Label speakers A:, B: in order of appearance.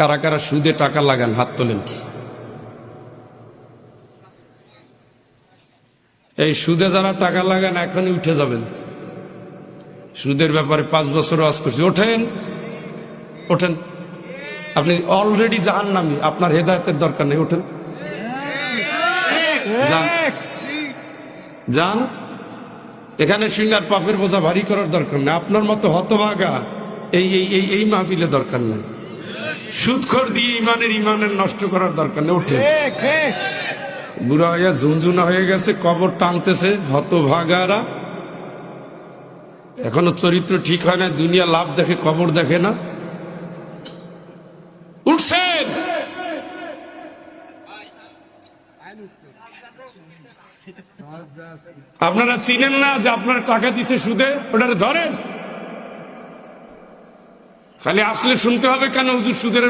A: কারা কারা সুদে টাকা লাগান হাত তোলেন। এই সুদে যারা টাকা লাগান এখনই উঠে যাবেন। সুদের ব্যাপারে 5 বছর ওয়াজ করছি, ওঠেন ওঠেন। আপনি অলরেডি জাহান্নামী, আপনার হেদায়েতের দরকার নেই, ওঠেন যান যান। এখানে শুনার পাপের বোঝা ভারী করার দরকার নেই। আপনার মতো হতভাগা এই এই এই এই মাহফিলে দরকার নেই। সুদখোর দিয়ে ইমানের নষ্ট করার দরকার নেই, ওঠেন। বুড়া হইয়া ঝুনঝুনা হয়ে গেছে, কবর টানতেছে হতভাগারা। এখনো চরিত্র ঠিক হয় না, দুনিয়া লাভ দেখে কবর দেখে না। উঠছেন, আপনারা চিনেন না যে আপনারা টাকা দিছে সুদে, ওটারে ধরেন। খালি আসলে শুনতে হবে কেন হুজুর সুদের